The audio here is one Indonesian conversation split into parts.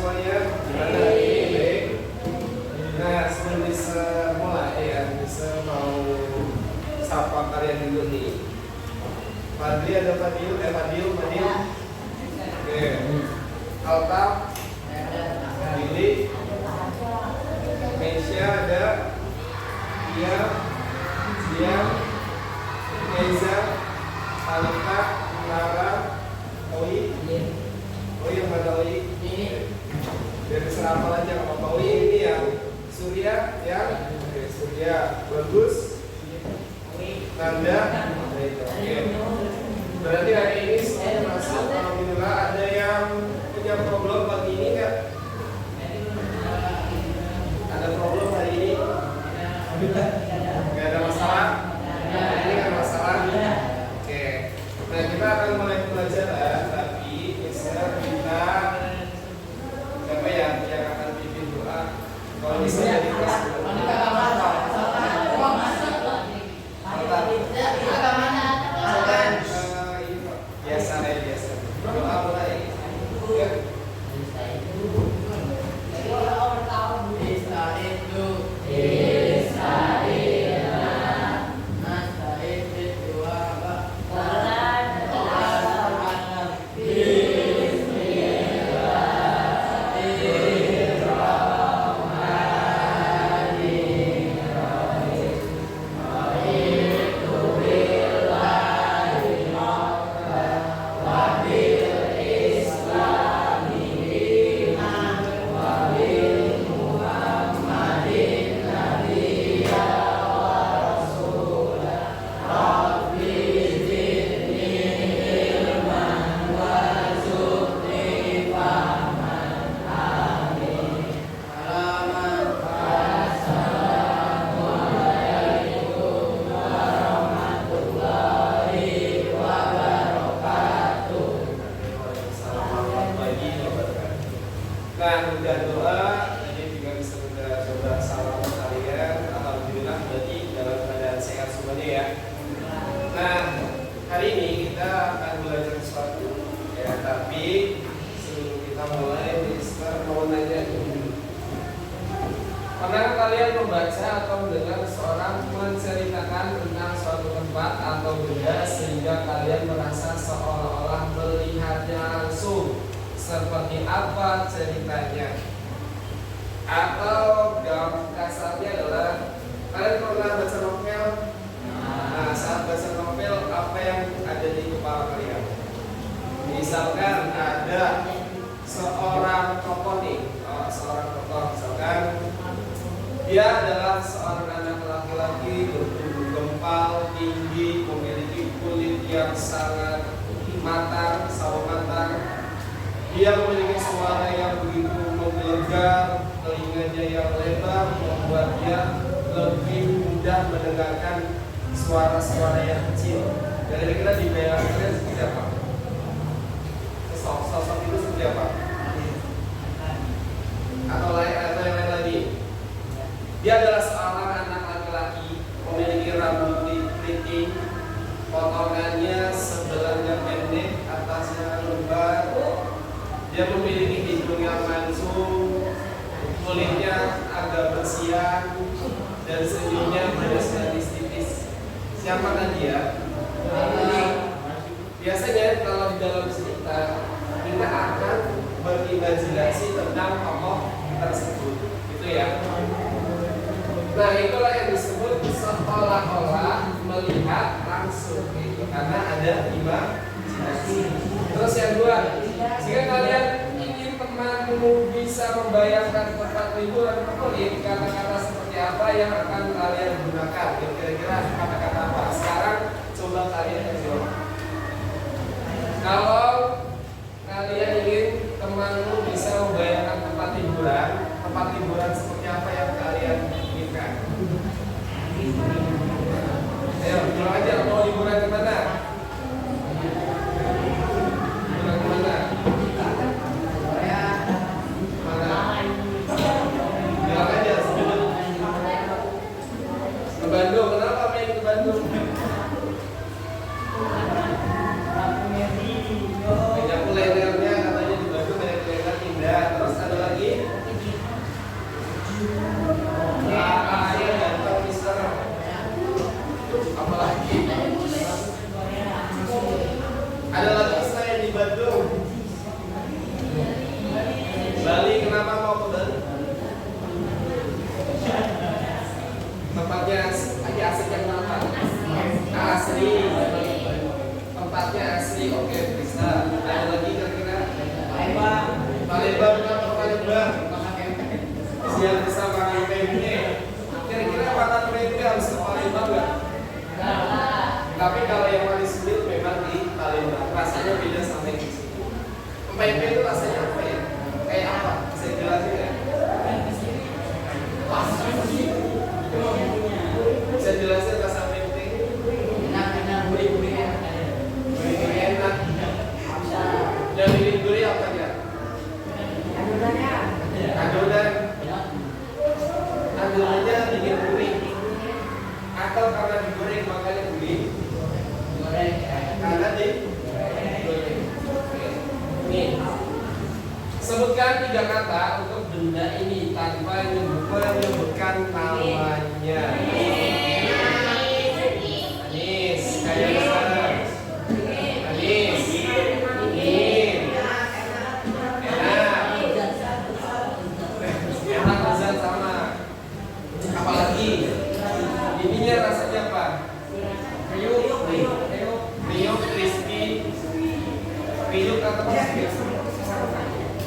semuanya? Gimana hari ini? Baik? Nah, sebelum bisa mulai ya, bisa mau sapa kalian dulu nih. Fadli ada Fadil? Fadil? Oke. Alta? Billy? Meisha ada? Dia? Diam? Keza? Alika? Lara? Oi? Yang mana Oi? Dari serapal aja nggak apa-apa. Oi ini yang Surya ya? Oke, Surya bagus. Nanda? Oke. Berarti hari ini semuanya masuk. Alhamdulillah. Ada yang punya problem pagi ini nggak? Ada problem hari ini? Nggak ada masalah? Hari ini nggak ada masalah? Oke. Nah, kita akan mulai pelajaran, tapi bisa kita siapa ya yang akan pimpin doa? Kalau bisa jadi kelas biasa doa mulai ya. Nah, udah doa, ini juga bisa udah coba salam kalian. Alhamdulillah berarti dalam keadaan sehat semuanya ya. Nah, hari ini kita akan belajar sesuatu ya, tapi sebelum kita mulai, Mister mau nanya dulu. Pernah kalian membaca atau mendengar seorang menceritakan tentang suatu tempat atau benda sehingga kalian merasa seolah-olah melihatnya langsung? Seperti apa ceritanya? Atau dalam kasarnya adalah kalian pernah baca novel? Nah, saat baca novel apa yang ada di kepala kalian? Misalkan ada seorang tokoh nih, misalkan dia adalah seorang anak laki-laki bertubuh gempal, tinggi, memiliki kulit yang sangat matang, sawo matang. Dia memiliki suara yang begitu menggelegar, telinganya yang lebar membuat dia lebih mudah mendengarkan suara-suara yang kecil. Dan kira-kira dibayangkan seperti apa? Sosok itu seperti apa? Atau yang lain lagi? Dia adalah seorang anak laki-laki memiliki rambut keriting, potongannya sebelahnya pendek, atasnya lebar. Dia memiliki hidung yang mancung, kulitnya agak bersihan, dan senyumnya manis-manis. Siapakah dia? Biasanya kalau di dalam cerita kita akan berimajinasi tentang tokoh tersebut, gitu ya. Nah, itulah yang disebut seolah-olah melihat langsung, gitu, karena ada imajinasi. Terus yang kedua, jika kalian ingin temanmu bisa membayangkan tempat liburan favorit, kata-kata seperti apa yang akan kalian gunakan? Kira-kira kata-kata apa? Sekarang coba kalian jawab. Kalau kalian ingin temanmu bisa membayangkan tempat liburan seperti apa yang kalian inginkan? Ayo, bilang aja mau liburan kemana? Bandung, kenapa main ke Bandung? Banyak kulinernya, katanya di Bandung banyak kuliner indah. Terus ada Tapi kalau yang manis milk memang di Palembang, rasanya beda sama yang di sini. Pempek itu rasanya apa ya? Kayak apa? Bisa jelasin ya? Bisa jelasin rasa pempek? Enak, gurih-gurih enak. Gurih enak. Dan bikin gurih apa ya? Adonan. Adonannya bikin gurih. Atau karena digoreng makanya gurih? Karena digoreng. Nih, sebutkan 3 kata untuk benda ini tanpa menyebutkan namanya. Manis, kayak misalnya manis, dingin, enak, enak lezat sama. Apalagi ininya rasanya apa? Kriuk, crispy, kriuk atau crispy?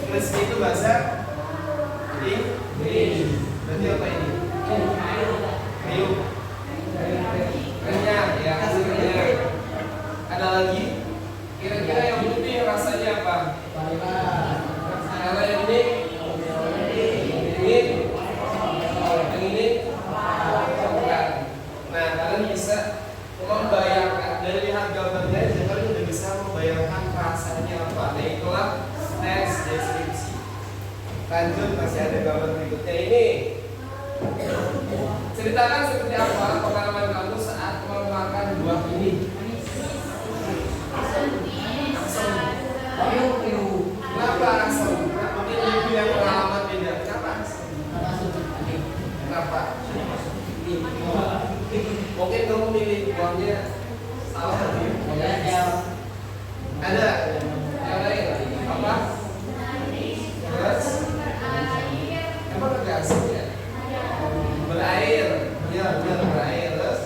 Crispy itu bahasa Inggris. Berarti apa ini? Kriuk, renyah ya, renyah. Ada lagi? Kira-kira yang putih rasanya apa? Kalau yang ini, yang ini, coklat. Nah, kalian bisa membayangkan dari lihat gambarnya, kalian udah bisa membayangkan rasanya apa. Nah, itulah teks deskripsi. Lanjut, masih ada gambar berikutnya ini. Ceritakan seperti apa pengalaman kamu saat memakan buah ini. Kenapa asam? Mungkin ibu yang pengalaman beda. Kenapa asam? Kenapa? Mungkin kamu milih buahnya salah. Ada yang lain? Apa? Terus? Emang agak asam ya? Berair. Ya, benar berair. Terus?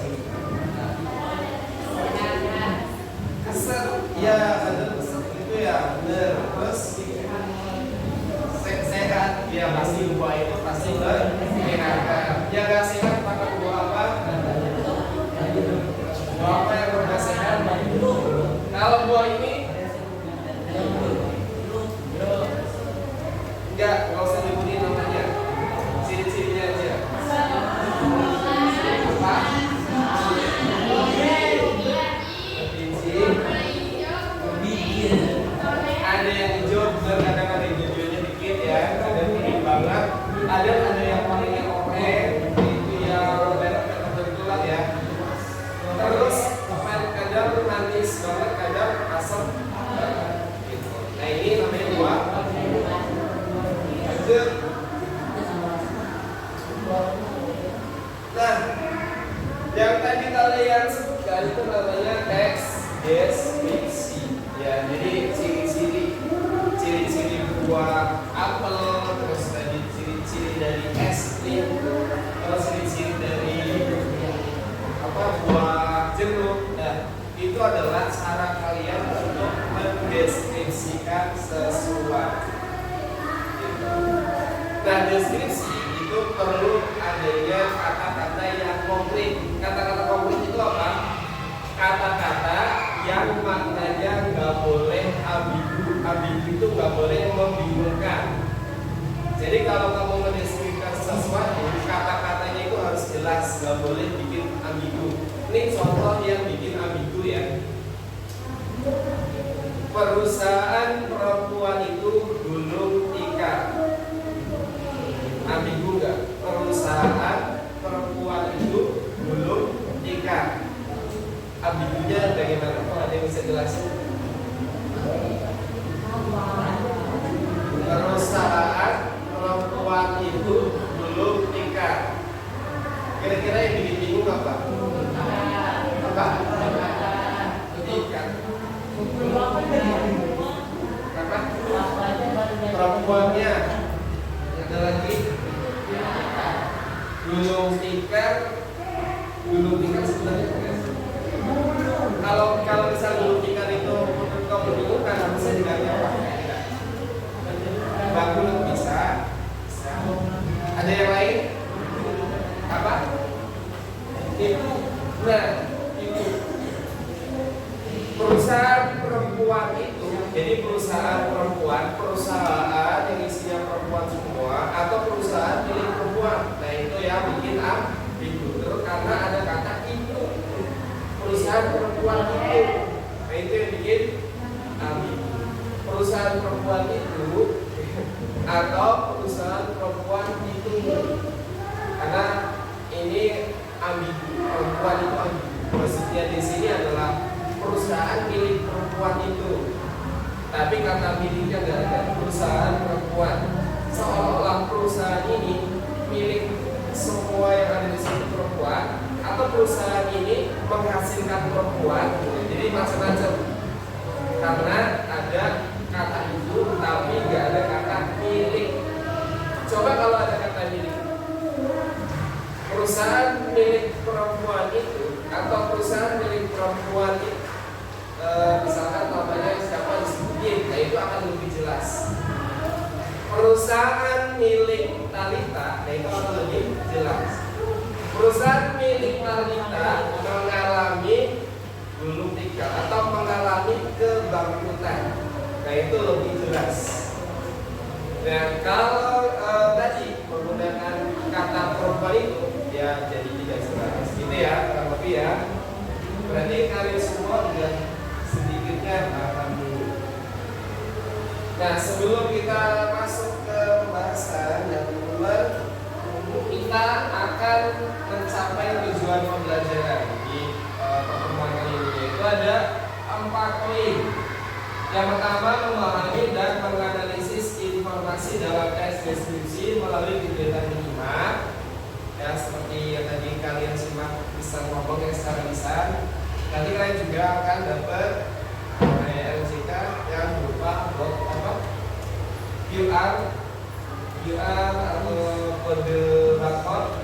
Keser. Ya, benar keser itu ya, benar. Terus? Sehat. Ya, pasti buah itu pasti menyenangkan. Ya, gak sehat makan buah apa? Buah apa yang gak sehat? Kalau buah ini enggak usah nyebutin namanya. Ciri-cirinya aja. Apa? Biji. Ada yang hijau, kadang ada yang hijaunya dikit ya, ada yang kuning banget, ada yang warnanya oranye, itu yang merah kebetulan ya. Terus kadang manis banget, kadang asam banget. Gitu. Nah ini namanya buah. Nah, yang tadi kalian sebutkan itu namanya teks deskripsi. Ya, jadi ciri-ciri buah apel, terus tadi ciri-ciri dari es krim, terus ciri-ciri dari buah jeruk. Nah, itu adalah cara kalian untuk mendeskripsikan sesuatu. Nah, deskripsi itu perlu adanya kata-kata yang konkret. Kata-kata konkret itu apa? Kata-kata yang maknanya nggak boleh ambigu. Ambigu itu nggak boleh membingungkan. Jadi kalau kamu mendeskripsikan sesuatu, kata-katanya itu harus jelas, nggak boleh bikin ambigu. Ini contoh yang bikin ambigu ya. Perusahaan perempuan itu gulung tikar. Ambigu nggak? Perusahaan perempuan itu gulung tikar. Ambigunya bagaimana? Kok ada yang bisa jelasin? Perusahaan perempuan itu gulung tikar. Kira-kira yang bikin bingung apa? Apa? Tikar. Apa? Perempuannya. Ada lagi? Gulung tikar. Gulung tikar sebenarnya apa? Kalau misal gulung tikar itu menurut kamu membingungkan, harusnya diganti apa? Bangun bisa. Ada yang lain? Apa? Itu. Nah, itu. atau perusahaan perempuan itu. Karena ini ambigu, perempuan itu ambigu. Maksudnya di sini adalah perusahaan milik perempuan itu, tapi kata miliknya nggak ada, perusahaan perempuan. Seolah-olah perusahaan ini milik semua yang ada di sini perempuan, atau perusahaan ini menghasilkan perempuan. Jadi macam-macam. Karena ada kata itu, tapi nggak ada kata milik. Coba kalau ada kata milik, perusahaan milik perempuan itu atau perusahaan milik perempuan itu, misalkan namanya siapa disebutin, nah itu akan lebih jelas. Perusahaan milik Talita, nah itu akan lebih jelas. Perusahaan milik Talita mengalami gulung tikar atau mengalami kebangkrutan, nah itu lebih jelas. Nah kalau tadi menggunakan kata perempuan itu, ya jadi tidak jelas. Gitu ya, kurang lebih ya. Berarti kalian semua sudah sedikitnya paham dulu. Nah sebelum kita masuk ke pembahasan yang teman-teman, kita akan mencapai tujuan pembelajaran di pertemuan kali ini, yaitu ada 4 poin. Yang pertama, memahami dan menganalisis informasi dalam teks deskripsi melalui kegiatan minimal. Ya seperti yang tadi kalian simak bisa ngomong yang secara lisan. Nanti kalian juga akan dapat LCK yang berupa QR atau kode barcode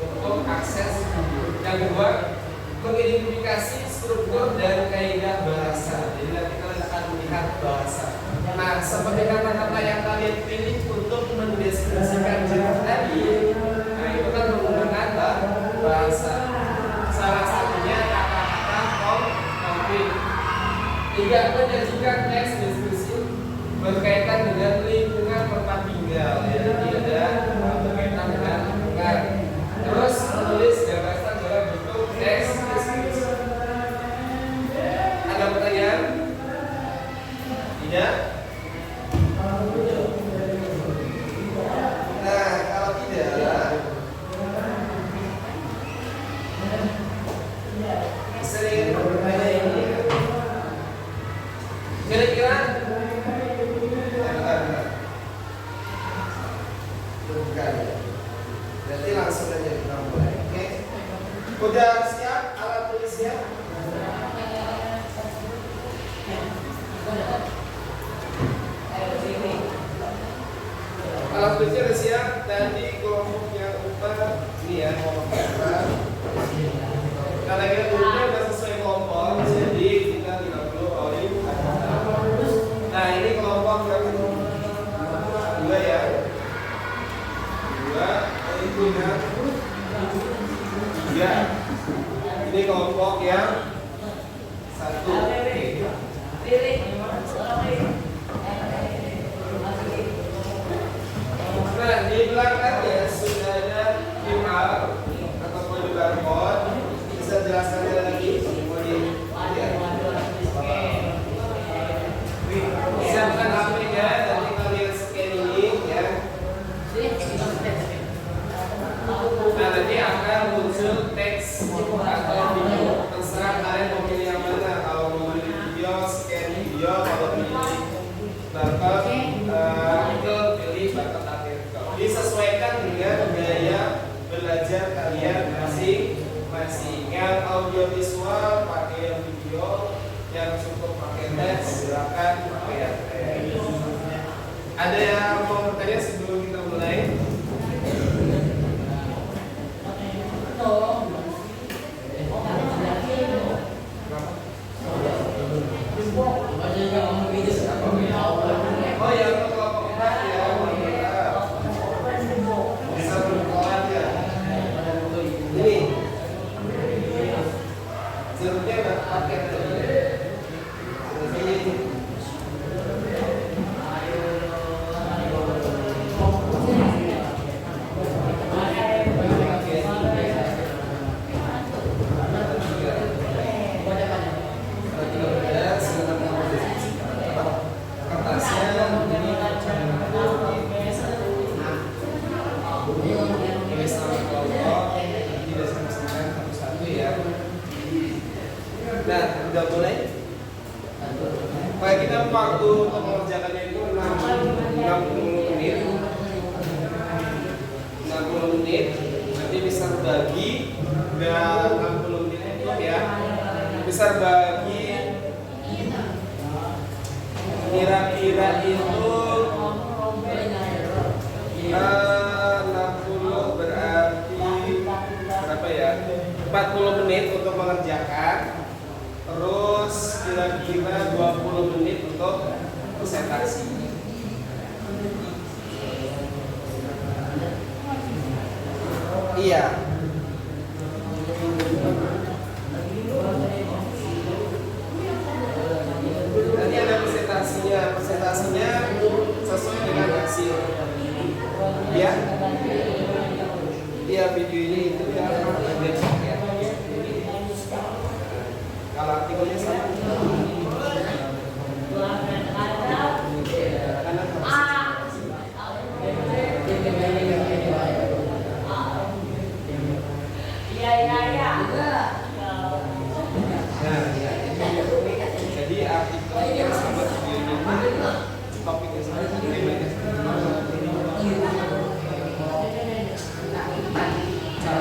untuk akses video. Yang kedua, mengidentifikasi struktur dan kaidah bahasa. Jadi nanti kalian akan melihat bahasa. Nah, seperti kata-kata yang kalian pilih untuk mendeskripsikan jenis tadi, nah itu kan menggunakan bahasa. Salah satunya kata-kata konkret. Tidak menyajikan teks deskripsi berkaitan dengan lingkungan tempat tinggal. Jadi ada berkaitan dengan lingkungan. Terus menulis gagasan dalam bentuk teks deskripsi. Ada pertanyaan? Tidak? Nah, kalau tidak, sering bertanya ini. Kira-kira bukan ya? Berarti langsung aja kita mulai. Oke? Udah siap alat tulisnya? Alat tulisnya udah siap. Tadi kelompok yang 4 ini ya, kelompok yang 4. Karena kita dulunya udah sesuai kelompok, jadi kita tidak perlu rolling. Nah ini kelompok yang 2 ya. 2, itu yang 3. Ini kelompok yang 1. Nah di belakang ya sudah ada QR atau kode barcode. Bisa jelaskan lagi? Mau di siapkan HP-nya, nanti kalian scan ini ya. Nah nanti akan muncul teks atau video. Terserah kalian mau pilih yang mana. Kalau mau pilih video, scan video. Kalau pilih barcode, itu pilih barcode artikel. Disesuaikan dengan gaya belajar kalian masing-masing. Yang audio visual pakai yang video, yang cukup pakai teks silakan pakai yang teks. Ada yang mau bertanya sebelum kita mulai? Oh ya, untuk kelompok 4 ya, bisa berkelompok ya. Ini jeruknya udah pakai tadi. besar bagi kira-kira itu 60 berarti berapa ya? 40 menit untuk mengerjakan. Terus kira-kira 20 menit untuk presentasi. Iya. Nanti ada presentasinya. Presentasinya sesuai dengan hasil. Ya. Iya, videonya itu ya besok ya. Kalau artikelnya sama. Jadi artikelnya sama videonya topiknya sama temanya sama. Cara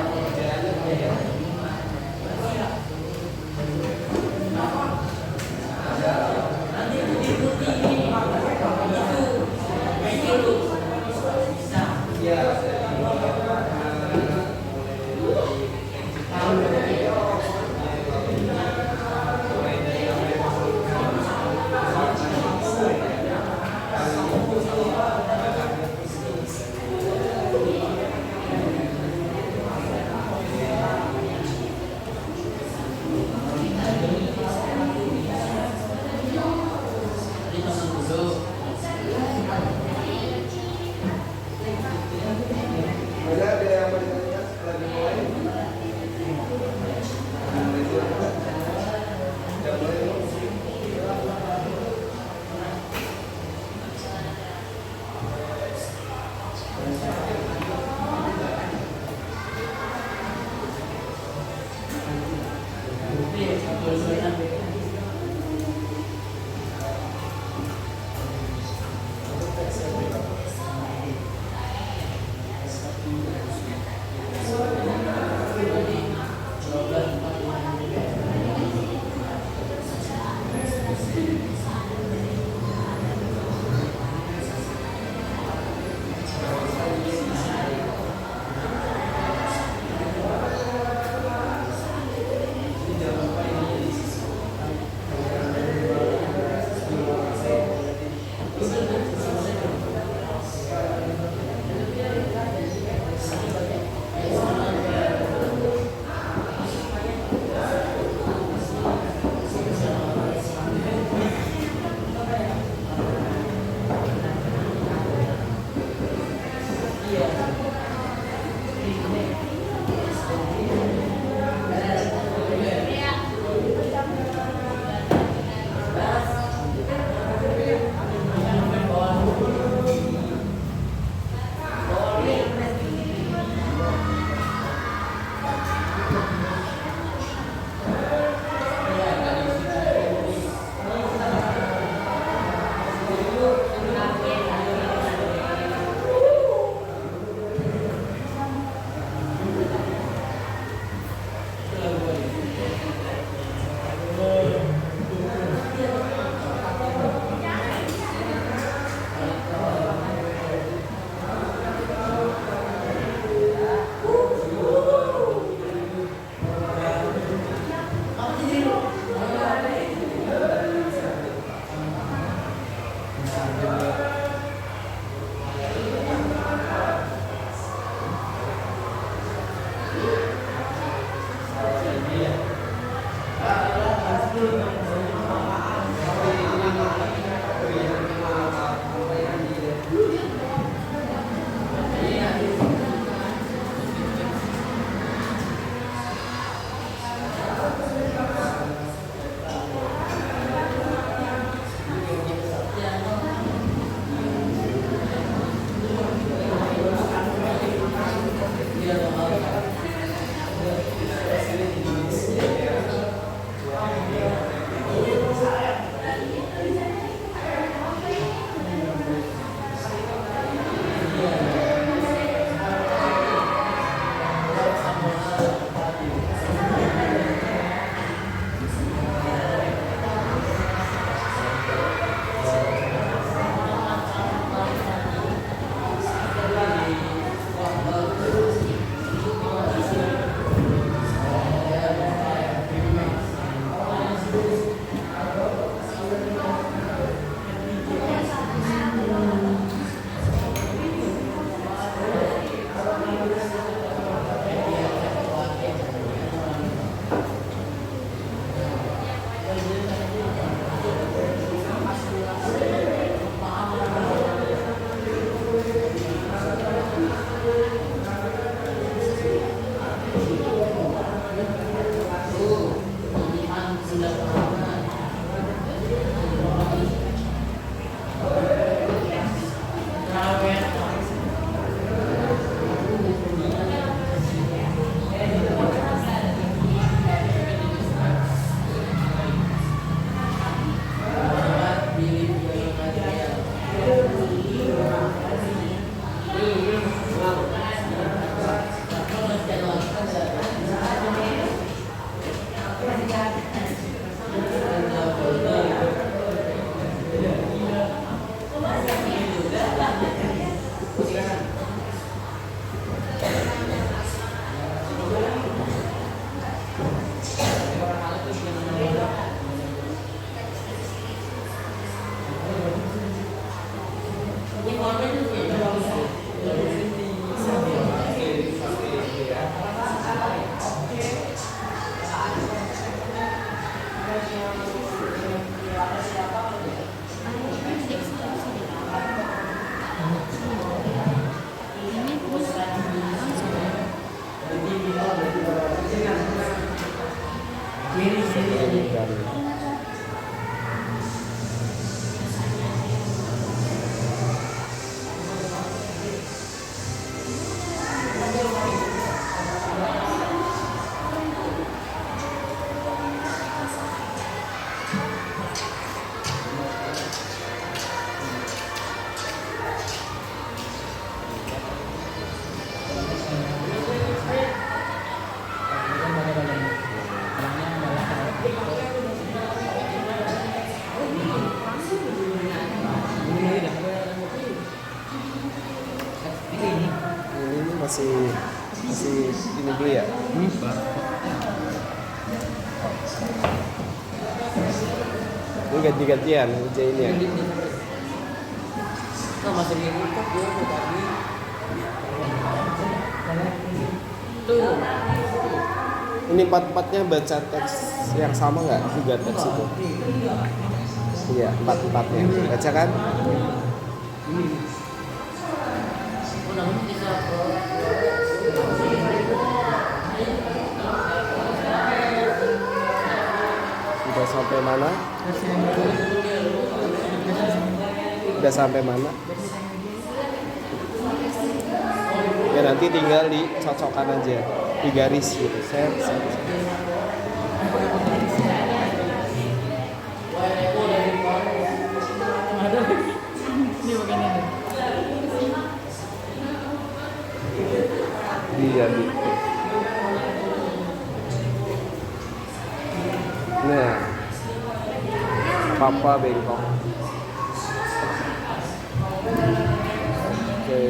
masih ini dulu ya. Ini ganti-gantian ngerjainnya. Nah, masih ngikut dia tadi. Tuh. Ini empat-empatnya baca teks yang sama nggak? 3 teks itu. Iya, empat-empatnya. Baca kan? Udah sampai mana? Udah sampai mana? Ya nanti tinggal dicocokkan aja di garis gitu. Set. Iya, nah, papa bengkok. Oke.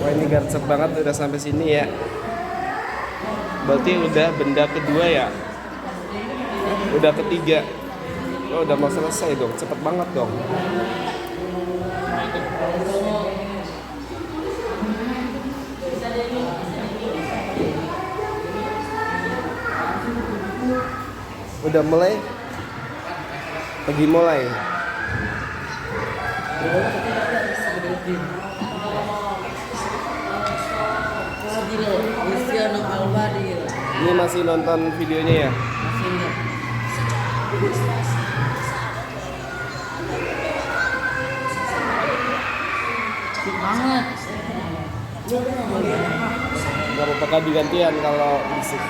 Wah, ini gercep banget udah sampai sini ya. Berarti udah benda kedua ya. Udah ketiga. Oh, udah mau selesai dong. Cepet banget dong. Udah mulai? Lagi mulai. Ini masih nonton videonya ya? Banget. Gak apa-apa gantian kalau bisik.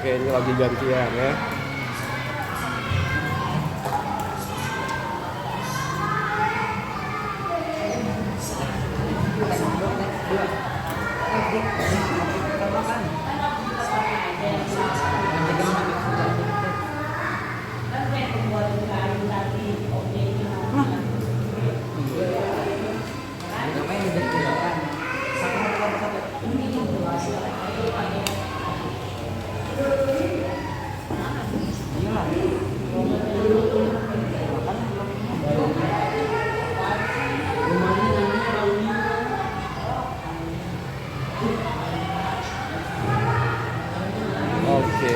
Oke, ini lagi gantian ya. Oke.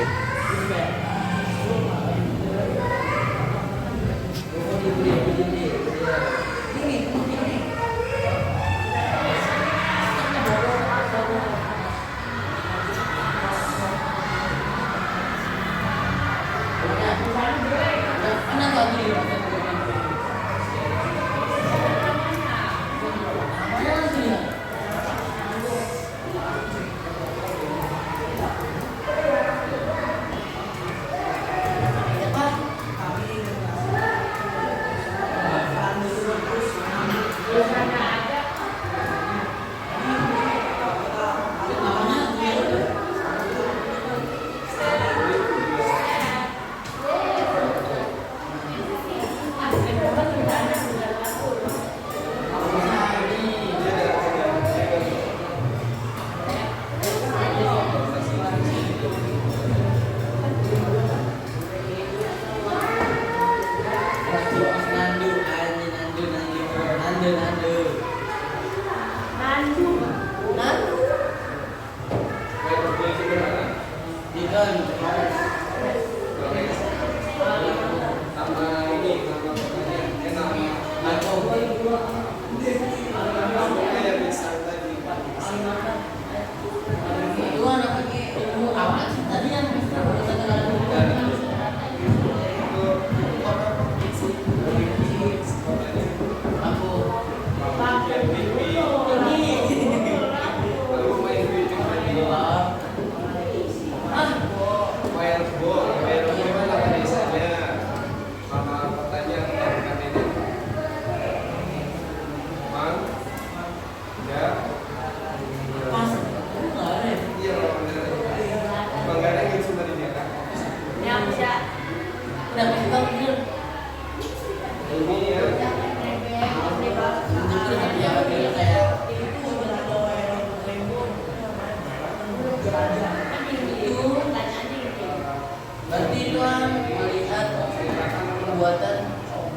pembuatan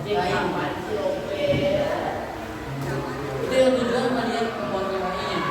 kain. Itu yang tujuan sama dia pembuatan kain.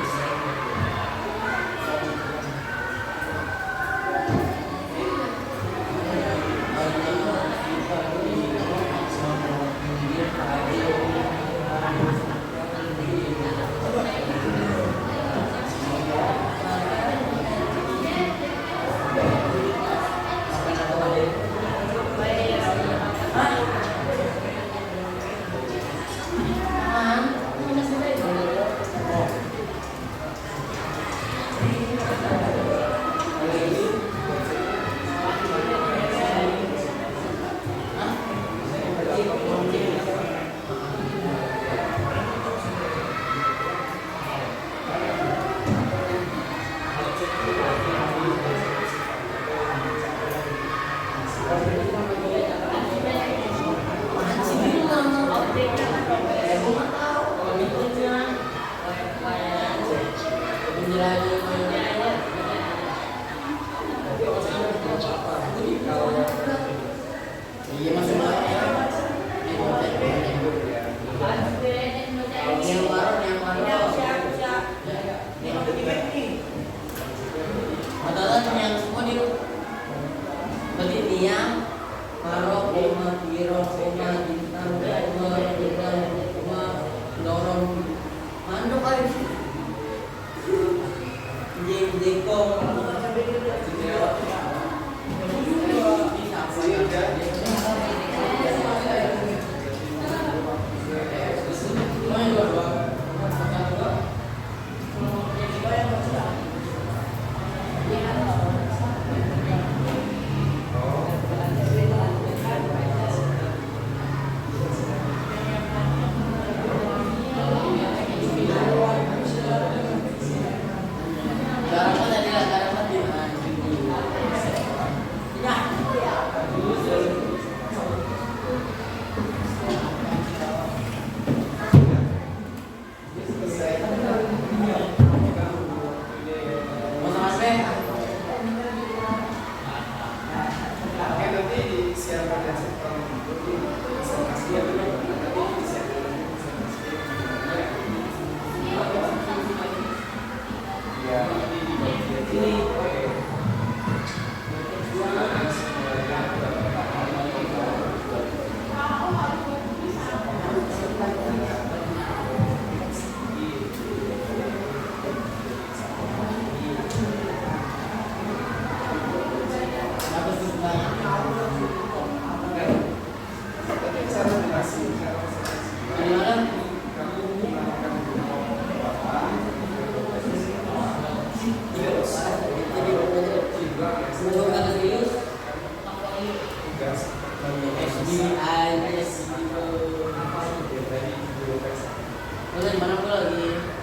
Iya masuk Matalan yang semua di berarti tiang, marok, koma, birok, koma, bintang, koma, bintang, koma, dorong, mandok kali. Jekong, mana pula lagi?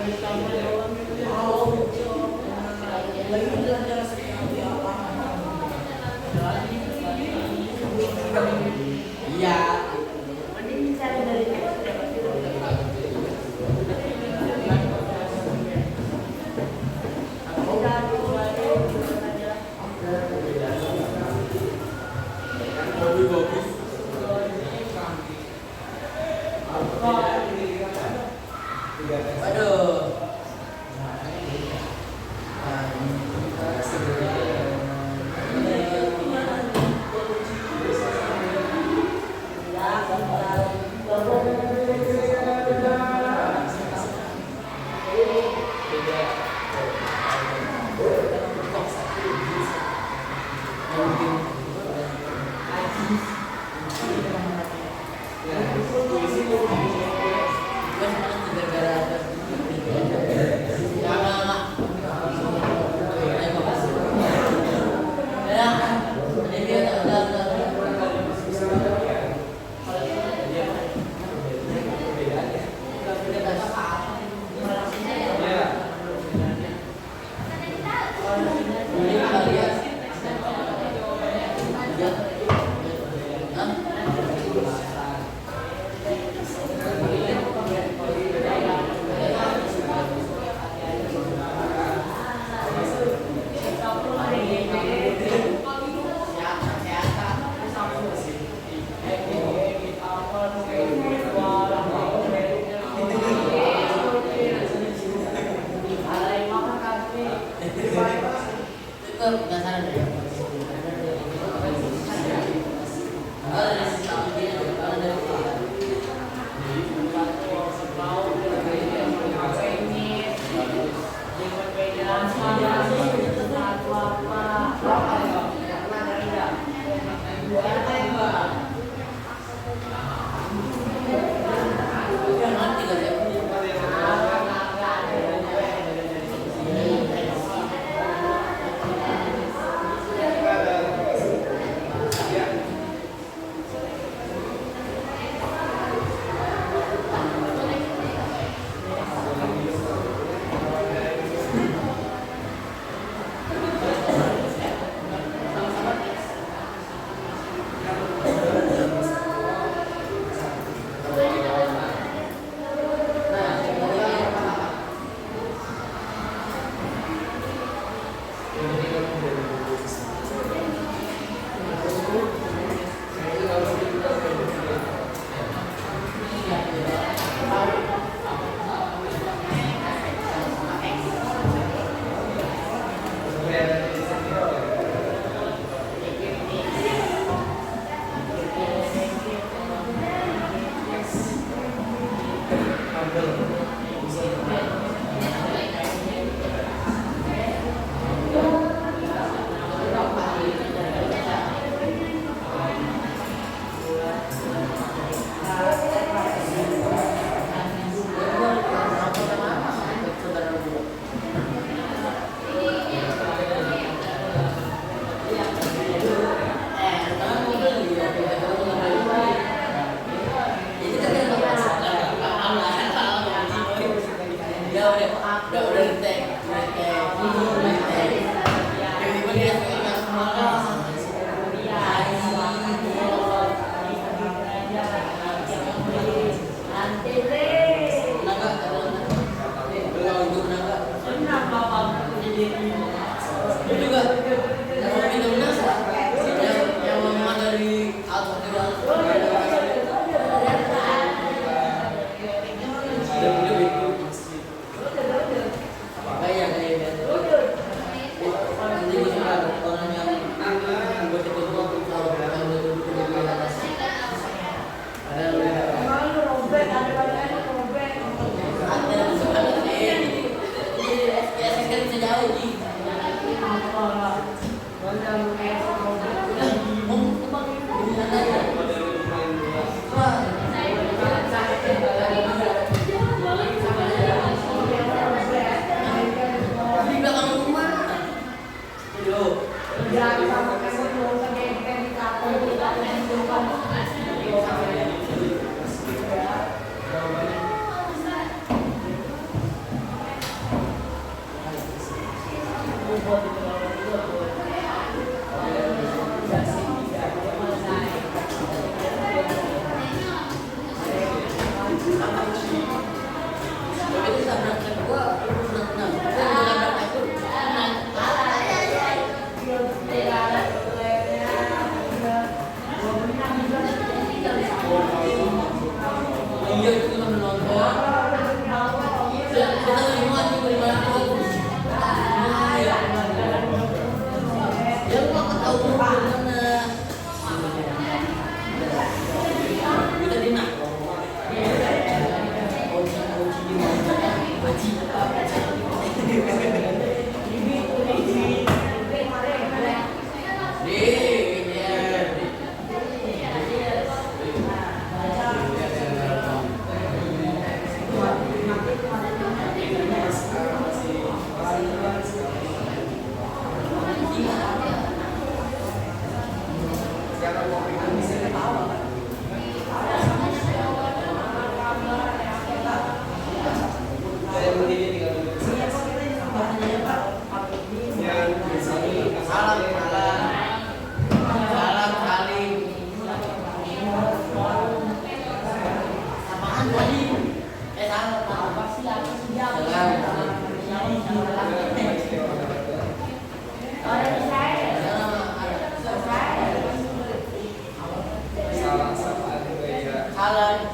Iya. Aduh.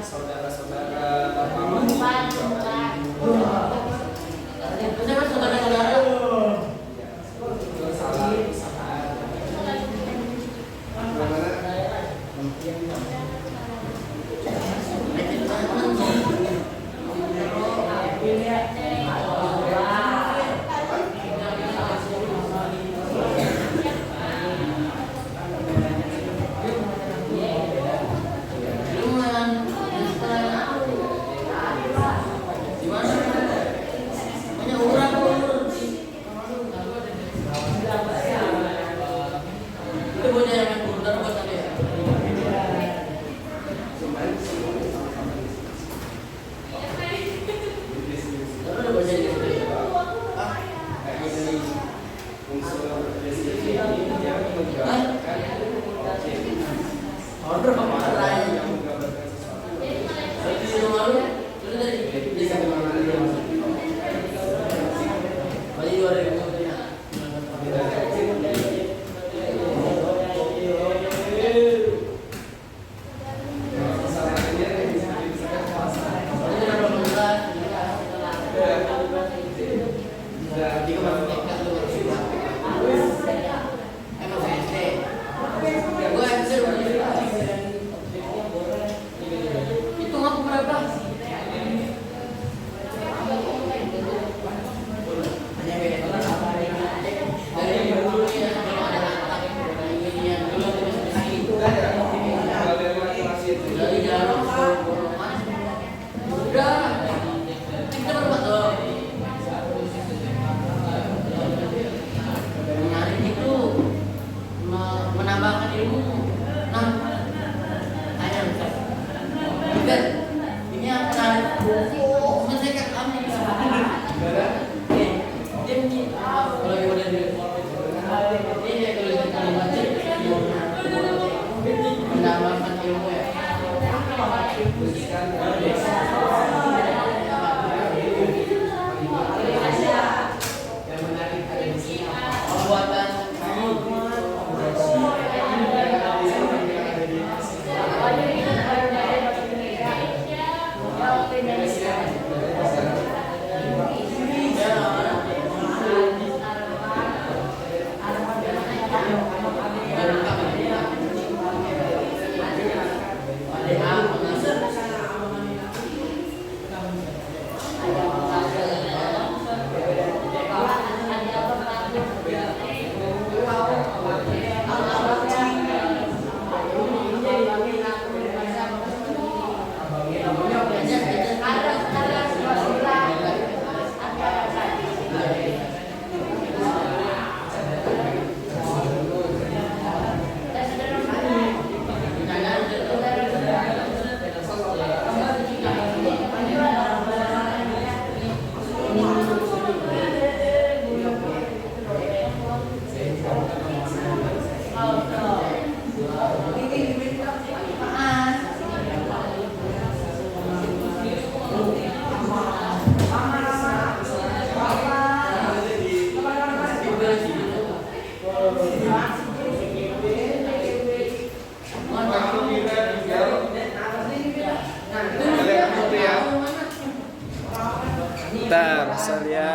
saudara-saudara, bapak, Orang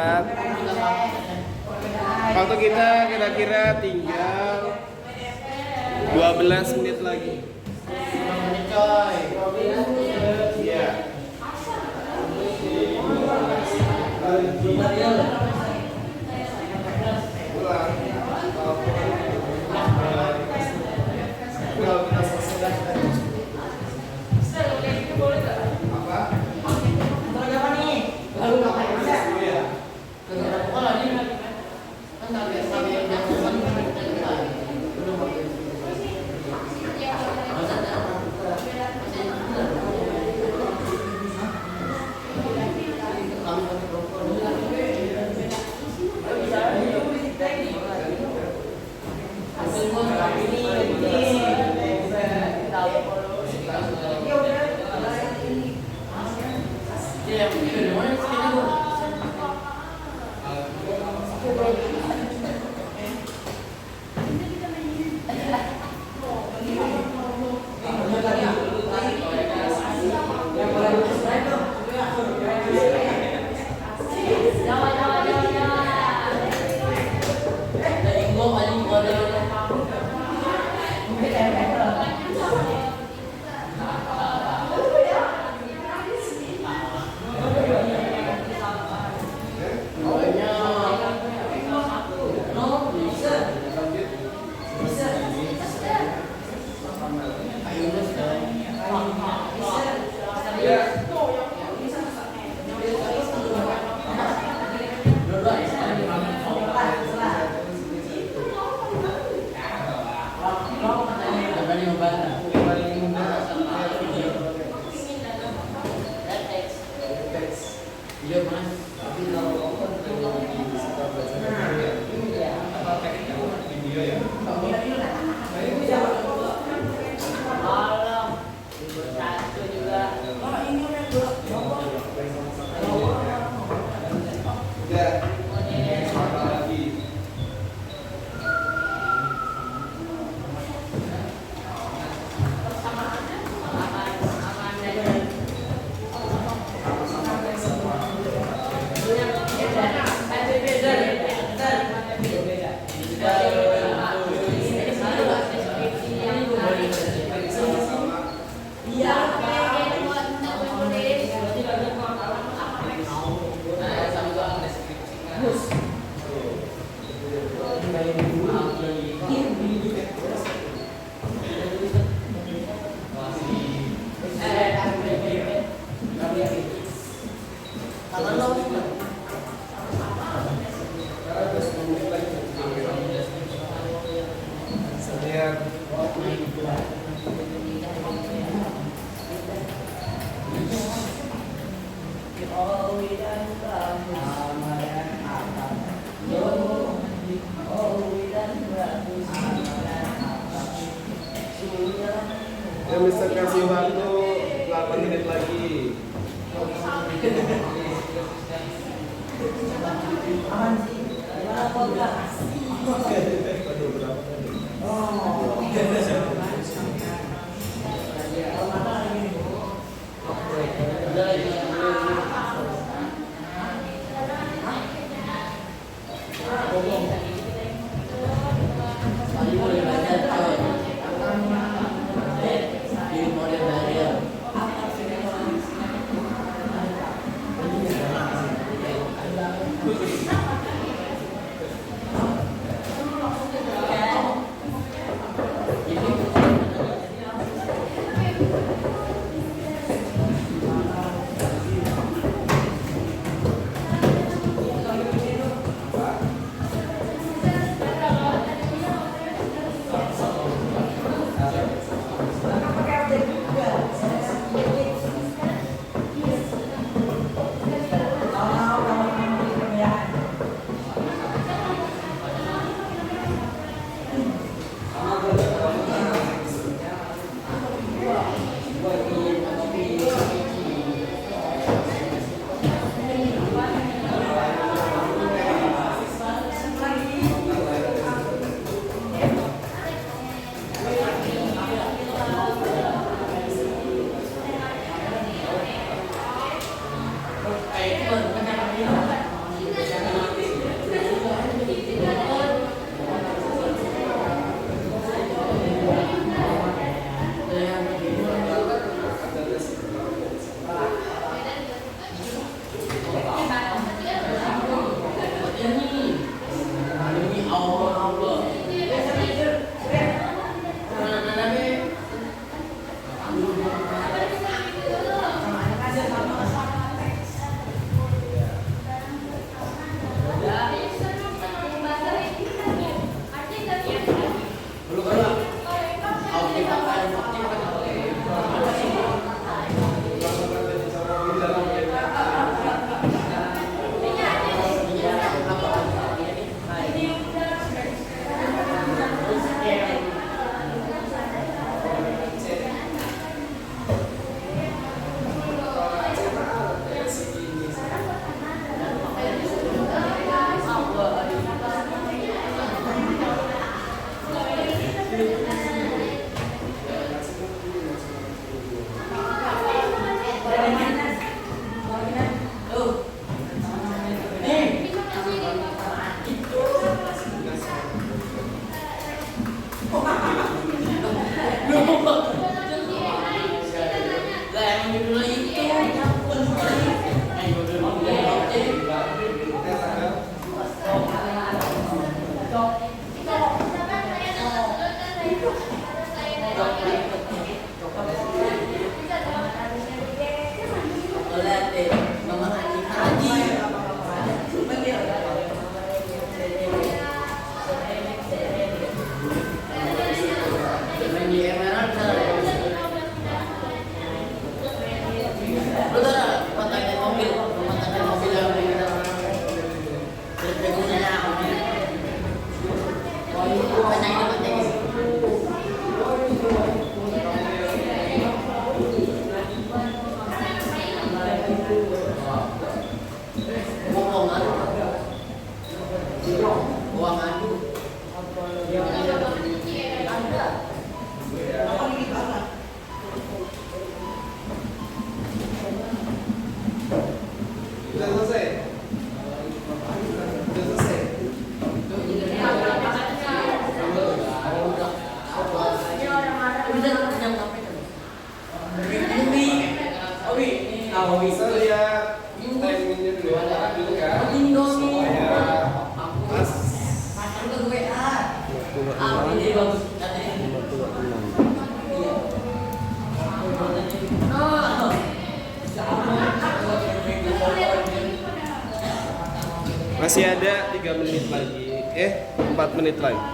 istirahat. Waktu kita kira-kira tinggal 12 menit lagi. Iya. Ulang. Kalau kita selesai apa? Ya, Mister kasih waktu 8 menit lagi. Sudah selesai. Sudah selesai. Bisa lihat timingnya dulu kan? Supaya pas. Masih ada 3 menit lagi. 4 menit lagi.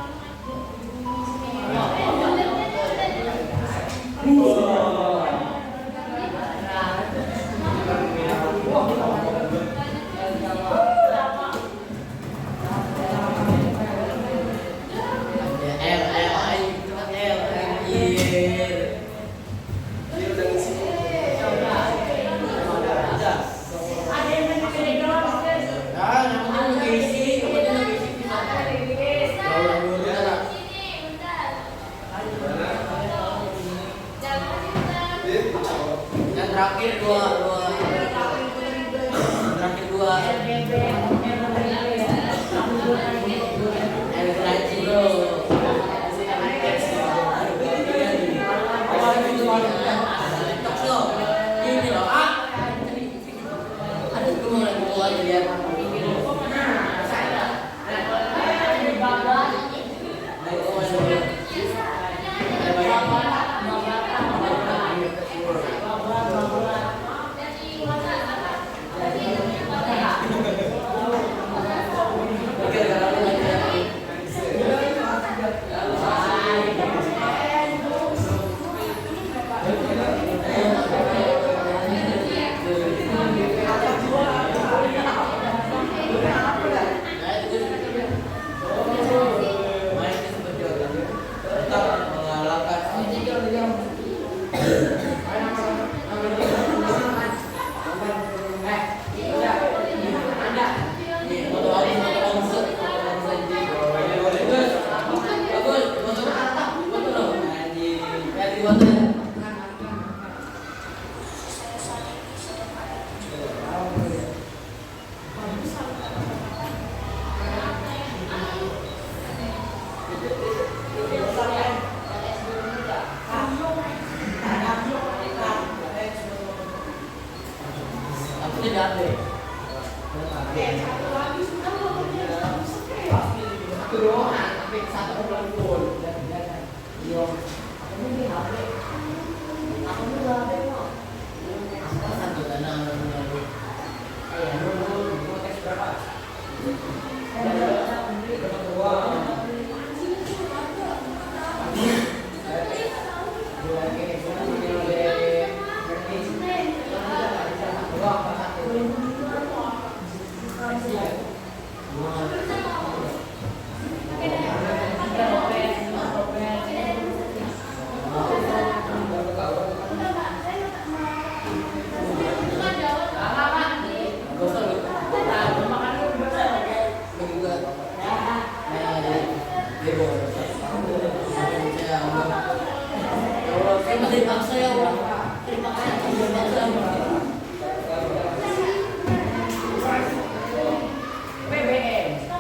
Dia udah ngisi. Yang terakhir dua BBM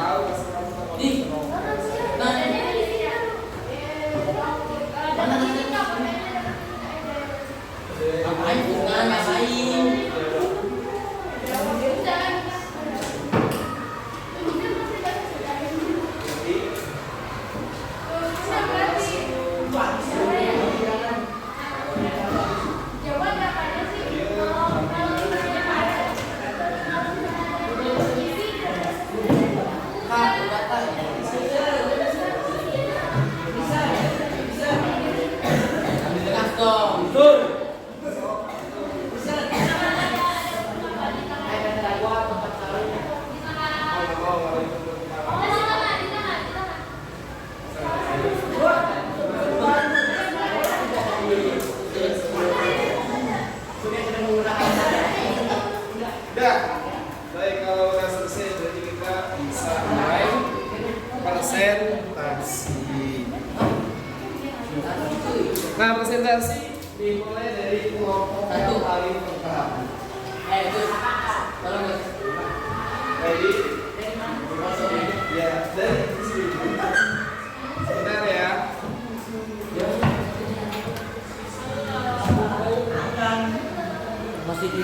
tahu kasih kamu Di. Nah, ngapain bukan ngapain? Udah, baik kalau udah selesai berarti kita bisa mulai presentasi. Nah, presentasi dimulai dari kelompok yang paling pertama. Itu tolong guys. Ready? Ya, dari sini. Sebentar ya. Masih di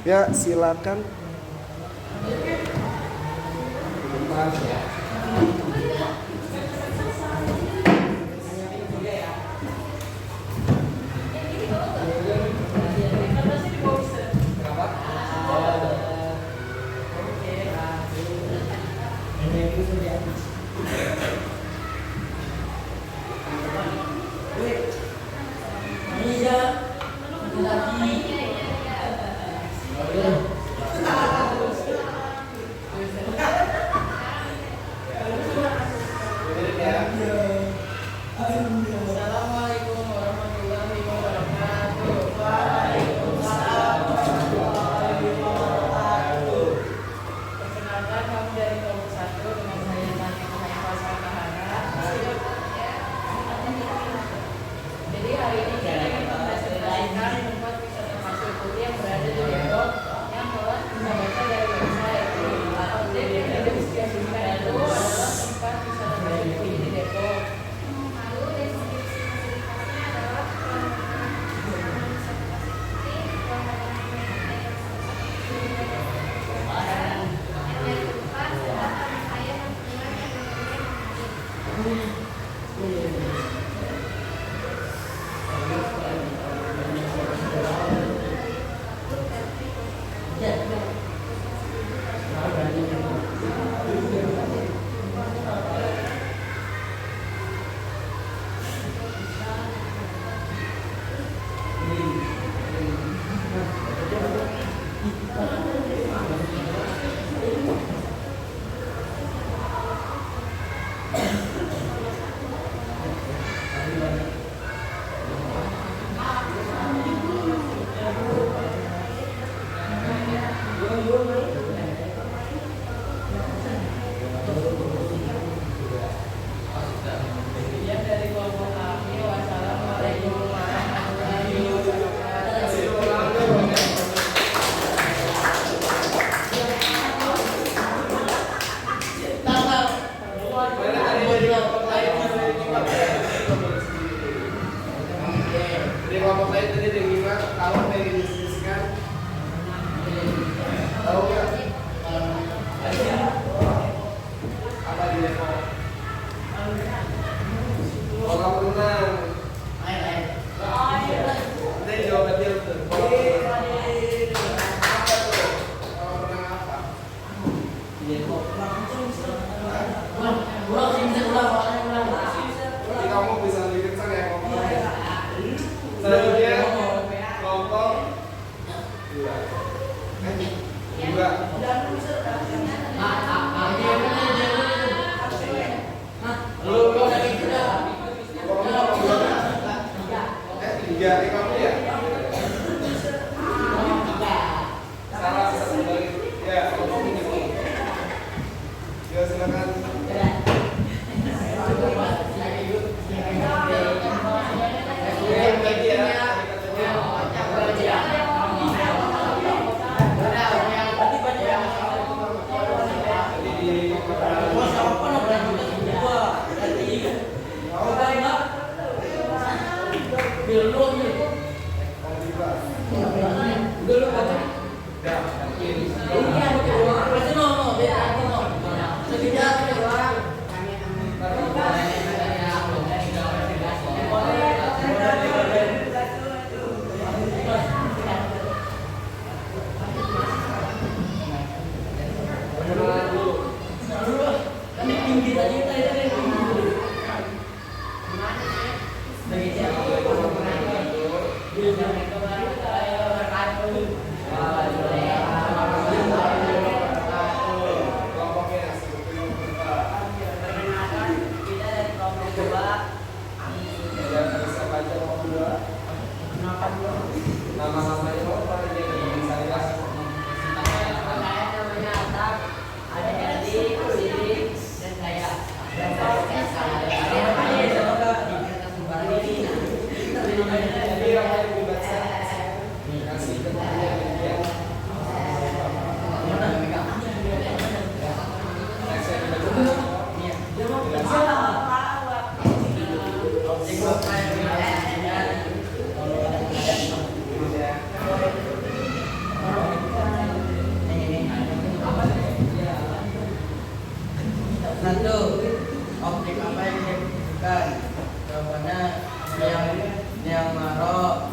Ya, silakan. Assalamualaikum warahmatullahi wabarakatuh. Perkenalkan kami dari kelompok 1 dengan saya Tani Muhammad Fatahara. Jadi hari ini kita akan mempresentasikan tempat wisata masuk putih yang berada di Depok yang telah bisa baca dari website. Objek yang dideskripsikan itu adalah tempat wisata masuk putih di Depok. Sekian dari kelompok kami. Wassalamualaikum warahmatullahi wabarakatuh. Di kelompok lain tadi ada lima, kalau pengen diskusikan, tahu nggak? Apa di Depok? Oh, kamu tenang. Nanti jawaban dia betul. Kalau menang apa? Jadi kamu bisa lebih kencang ya ngomong. Selanjutnya kelompok dua. Dua. Tiga. Kamu ya? Salah satu lagi. Ya, kelompok ini. Ya, silakan. Satu, objek apa yang dibutuhkan? Jawabannya yang marok,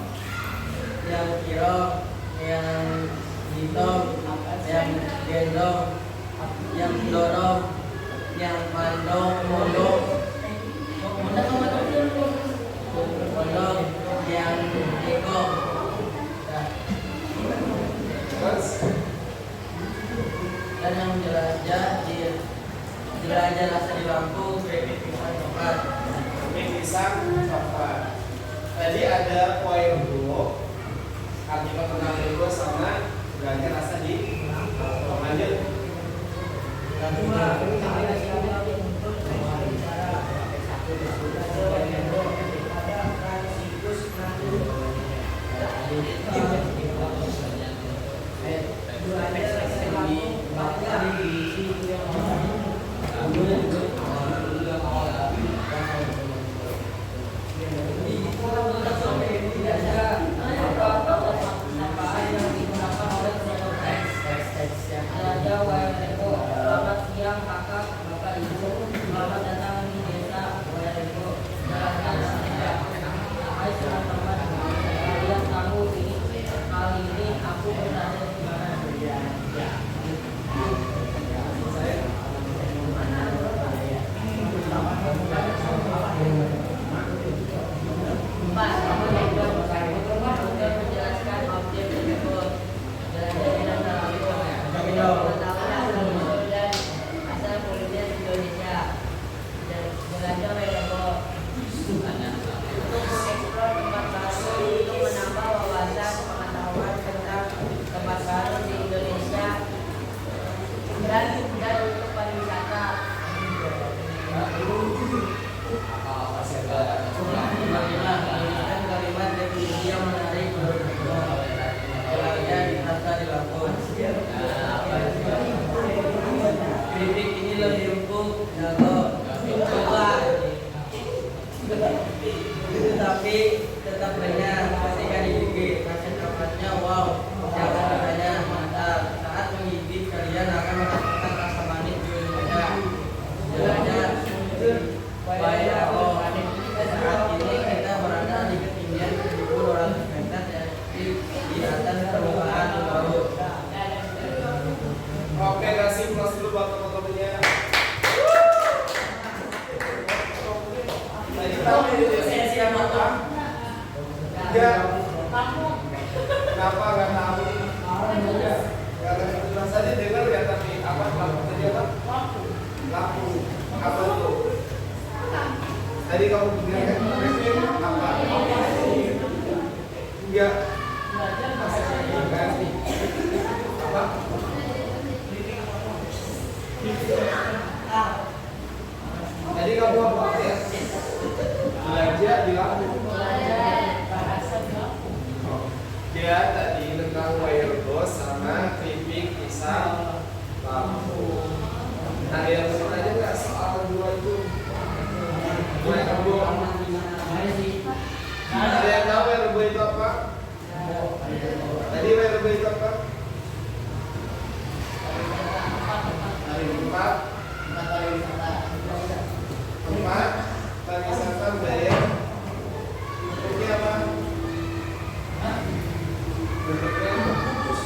yang kiro, yang hitam, yang gendong, yang dorong, yang mandong, mondong, yang eko. Dan yang jelajah rasa di Lampung, pisang coklat. Pisang coklat. Tadi ada poin dulu, akibat tentang itu sama jelajah rasa di lanjut. Selamat siang kakak, bapak, ibu. Selamat datang di desa Wairebo. Hai teman-teman, kalian tahu ini kali ini aku berada di mana? Pak, kamu sudah menjelaskan objek tersebut. Jalan-jalan dan asal kuliner Indonesia. Jelajah Wairebo untuk mengeksplor tempat baru, untuk menambah wawasan pengetahuan tentang tempat baru di Indonesia dan untuk pariwisata. Menggunakan kalimat definisi yang menarik menurut jelajah rasa di Lampung. Kritik ini lebih empuk, jago, coba. Tetapi tetap renyah, ketika digigit rasa coklatnya wow, jangan rasanya mantap. Saat menggigit kalian akan merasakan rasa manis di lidah. Jelajah Wairebo. Saat ini kita berada di ketinggian 1.200 meter di atas permukaan laut. Oke, kasih plus dulu buat teman-temannya. Tadi tahu itu sesi yang matang? Enggak. Kenapa nggak tahu? Nggak tahu. Tadi dengar ya tapi apa lampu tadi apa? Lampu. Apa itu? Tadi kamu bilang kan apa? Enggak. Apa? Tadi kamu apa ya? Belajar di lampu. Dia tadi tentang Wairebo sama keripik pisang lampu. Nah yang benar aja nggak soal dua itu. Dua yang kamu Ada yang tahu verbo itu apa? Tadi verbo itu apa? Empat pariwisata budaya. Bentuknya apa? Bentuknya bungkus.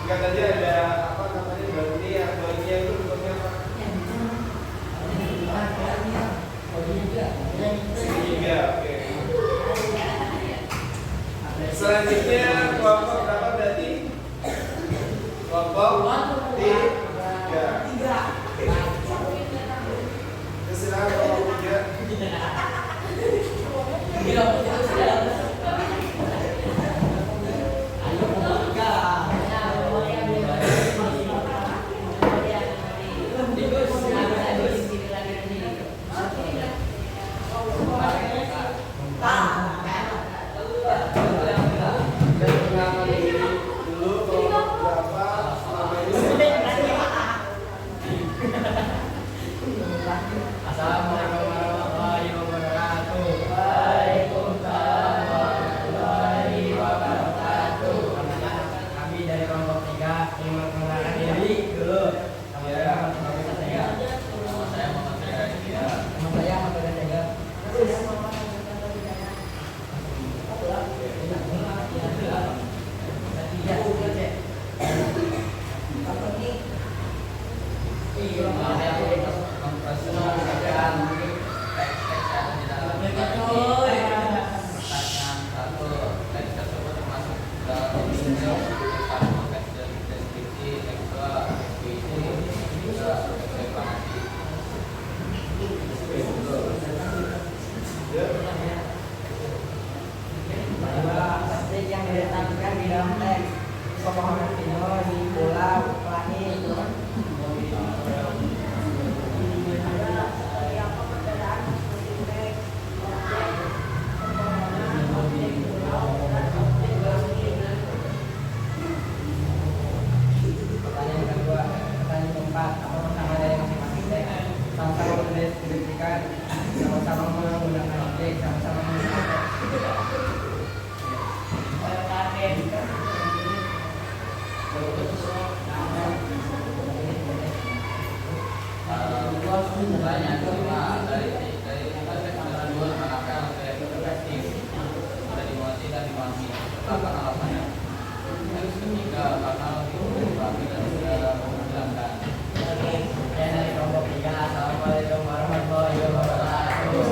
Enggak, tadi ada apa namanya barunia. Barunia itu bentuknya apa? Segitiga. Oke. Selanjutnya kelompok berapa berarti? Kelompok tiga. Kesilapan kelompok tiga. Assalamualaikum warahmatullahi wabarakatuh. Waalaikumsalam warahmatullahi wabarakatuh. Kami dari kelompok 3 ingin memperkenalkan diri dulu. Nama saya Muhammad Tega. Nama saya Muhammad Tega. Yang diletakkan di dalam teks pemohonan video di pulau langit. Pertanyaan kedua, pertanyaan keempat, sama dari masing-masing teks, sama-sama mendeskripsikan, sama-sama menggunakan objek, sama-sama menggunakan banyak cuma dari perspektif dua menangkap perspektif ada dimulai dan dimulai apa alasannya yang ketiga karena kami dan sudah menjelaskan dari kelompok 3. Assalamualaikum warahmatullahi wabarakatuh.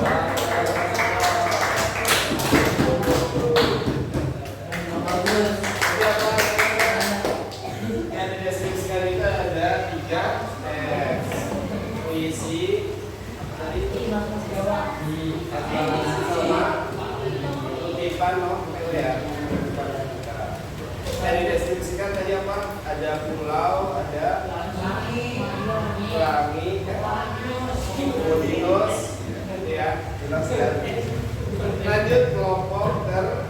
Yang dideskripsikan itu ada 3 puisi tadi kutipan novel ya. Yang dideskripsikan tadi apa? Ada pulau, ada pelangi, Udinus, ya. Jelas ya. Lanjut kelompok terakhir.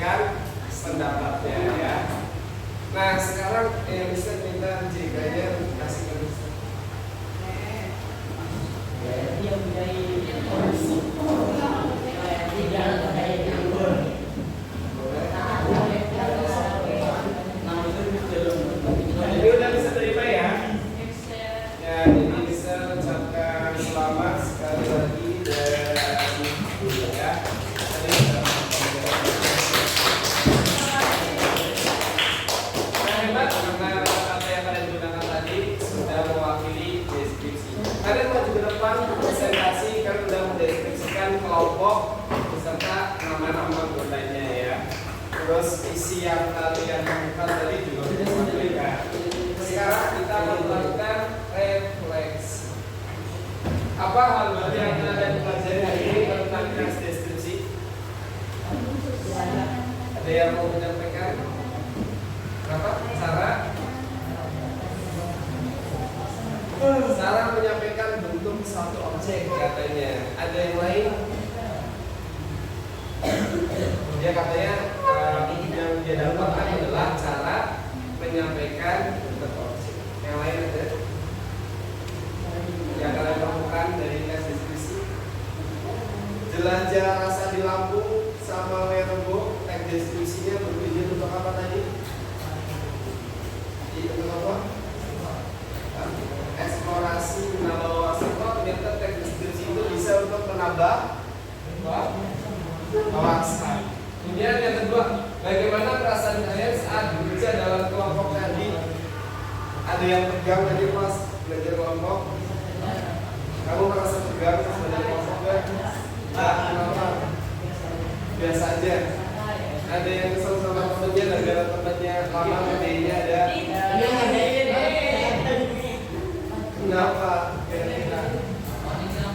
menyampaikan pendapatnya ya. Nah sekarang bisa minta JK-nya kasih ke Mister. Dia punya tidak kayak gitu. Ini udah bisa terima ya? Ya, jadi bisa ucapkan selamat sekali lagi dan ya. Nah, hebat karena kata yang kalian gunakan tadi sudah mewakili deskripsi. Kalian maju ke depan presentasi, kalian sudah mendeskripsikan kelompok beserta nama-nama anggotanya ya. Terus isi yang kalian temukan tadi juga sudah disampaikan. Sekarang kita akan melakukan refleksi. Apa hal baru yang kalian pelajari hari ini tentang kelas deskripsi? Ada yang mau menyampaikan? Apa? Cara menyampaikan bentuk satu objek katanya. Ada yang lain? Dia katanya yang dia dapatkan adalah cara menyampaikan bentuk objek. Yang lain ada? Yang kalian temukan dari tes deskripsi? Jelajah rasa di Lampung sama Werebo, teks deskripsinya bertujuan untuk apa tadi? Untuk apa? Eksplorasi menambah wawasan. Ternyata teks deskripsi itu bisa untuk menambah wawasan. Kemudian yang kedua, bagaimana perasaan kalian saat bekerja dalam kelompok tadi? Ada yang tegang tadi pas belajar kelompok? Kamu merasa tegang pas belajar kelompok kan? Nah, kenapa? Biasa aja. Ada yang kesel sama temennya gara-gara temennya lama ngerjainnya ada? Kenapa? Kira-kira?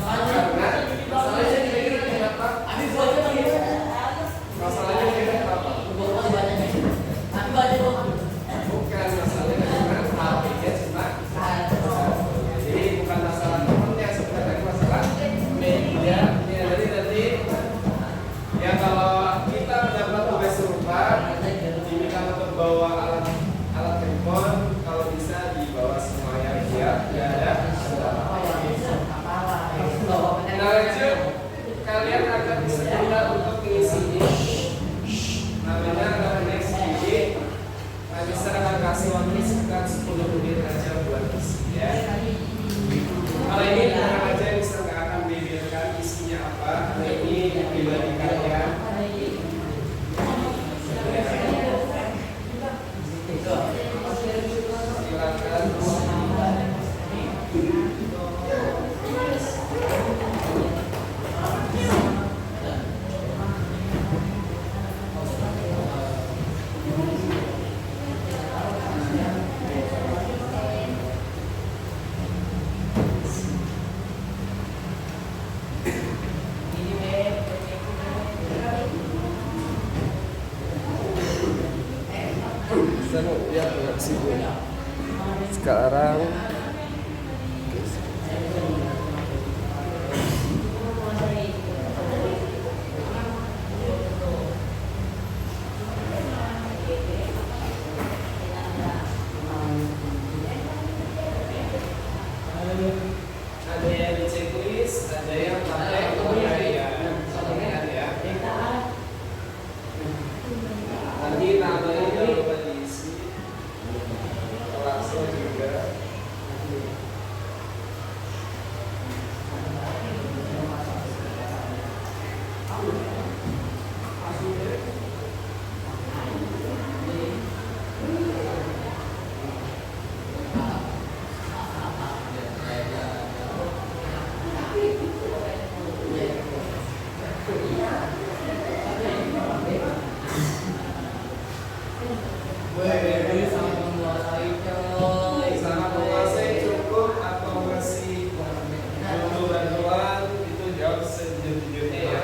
Karena masalahnya kira-kira kenapa? Masalahnya kira-kira kenapa? Bukan masalahnya karena HP-nya cuma jadi bukan masalah temennya sebenarnya, masalah media. Ya, jadi nanti ya kalau kita mendapat tugas serupa diminta untuk bawa alat handphone, kalau bisa dibawa semua yang siap, tidak ada. Nah, lanjut, kalian akan diminta untuk mengisi ini. Namanya adalah next meeting. Nah, bisa akan kasih waktu sekitar 10 menit aja buat isi ya. Kalau ini tenang aja, bisa nggak akan membeberkan isinya apa. Nah, ini dibagikan ya. Sekarang ada yang di checklist, ada yang pakai penilaian. Ya. Nanti namanya kalau diisi kelasnya juga. Sangat menguasai cukup atau masih butuh bantuan, itu jauh sejujurnya ya.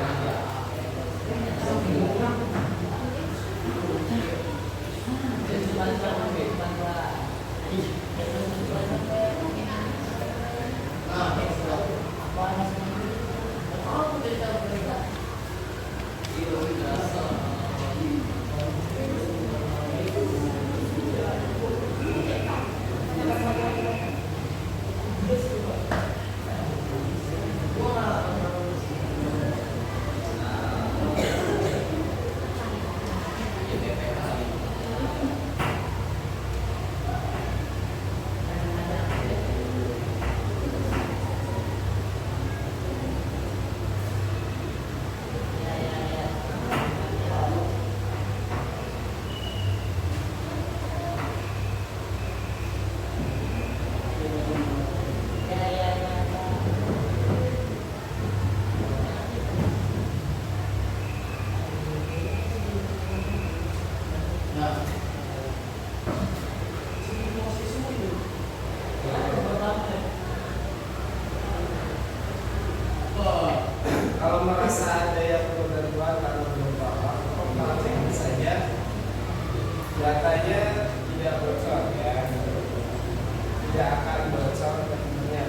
Kalau merasa ada yang perlu bantuan karena belum paham, malah cek saja datanya tidak bocor ya, tidak akan bocor dokumennya.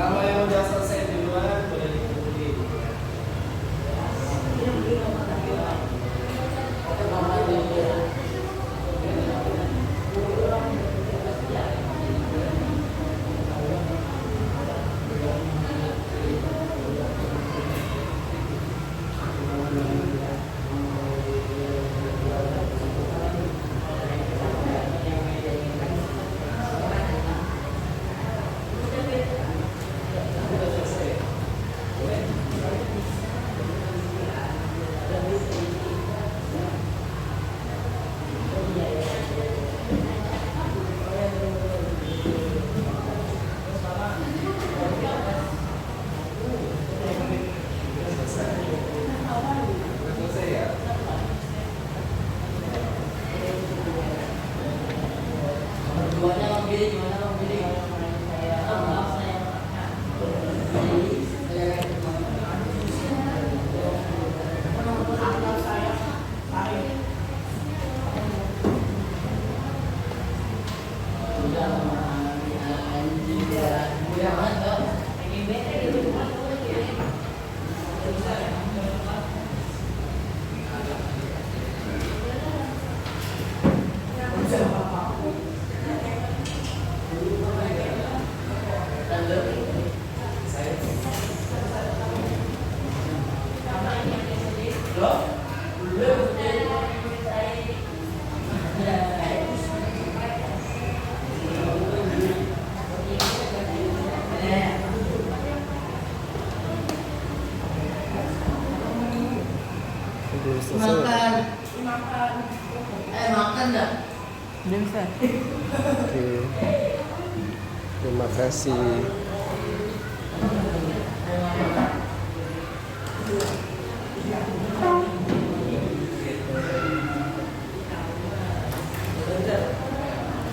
Kalau yang udah selesai duluan boleh diikuti. Udah selesai ya? Berduanya Bang Billy, gimana Bang Billy? Makan. Makan dah. Oke. Terima kasih.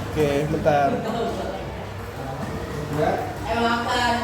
Oke, bentar. Ya. Makan.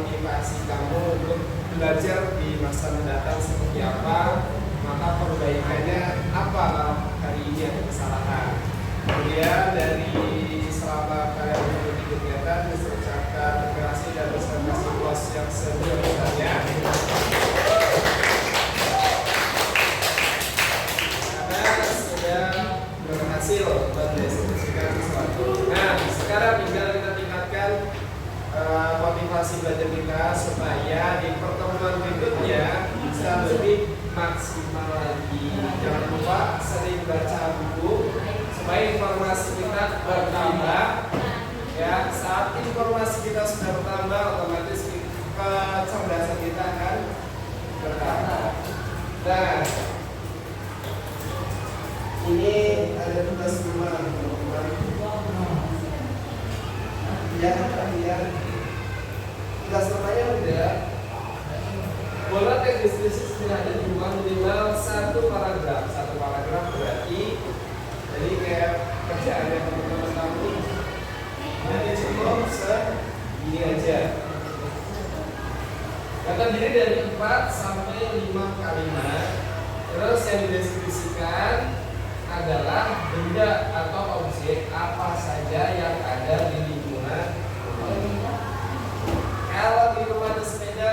memotivasi kamu untuk belajar di masa mendatang seperti apa, maka perbaikannya apa hari ini ada kesalahan. Kemudian dari selama kalian mengikuti kegiatan bisa ucapkan terima kasih dan bisa kasih bos yang sebesar-besarnya karena sudah berhasil mendeskripsikan sesuatu. Nah, sekarang tinggal kita tingkatkan motivasi belajar kita supaya di pertemuan berikutnya bisa lebih maksimal lagi. Jangan lupa sering baca buku supaya informasi kita bertambah. Ya, saat informasi kita sudah bertambah, otomatis kecerdasan kita akan bertambah. Nah, ini ada tugas rumah teman-teman. Ya, kalian tugas rumahnya udah. Bola teks deskripsi setidaknya dibuat minimal satu paragraf. Satu paragraf berarti jadi kayak kerjaannya teman-teman kamu nanti cukup segini aja. Yang terdiri dari 4 sampai 5 kalimat. Terus yang dideskripsikan adalah benda atau objek apa saja yang ada di lingkungan. Kalau di rumah ada sepeda,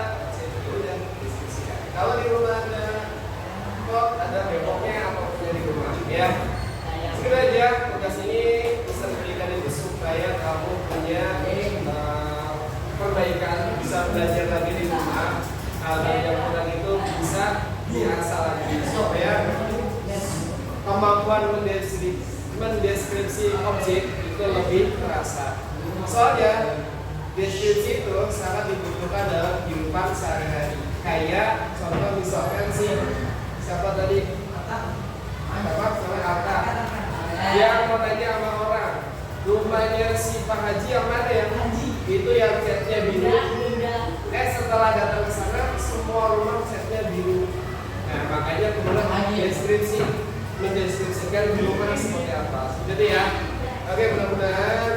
udah diskusikan. Kalau di rumah ada kok ada beboknya apa punya di rumah, ya. Segitu aja tugas ini bisa diberikan itu supaya kamu punya perbaikan, bisa belajar lagi di rumah. Hal yang kurang itu bisa diasah lagi supaya kemampuan mendeskripsi objek itu lebih terasa. Soalnya deskripsi itu sangat dibutuhkan dalam kehidupan sehari-hari. Kayak contoh misalkan siapa tadi? Siapa? Namanya Alta. Dia mau tanya sama orang, rumahnya si Pak Haji yang mana ya? Itu yang catnya biru. Setelah datang ke sana, semua rumah catnya biru. Nah, makanya kemudian mendeskripsikan rumah seperti apa. Jadi ya, oke, mudah-mudahan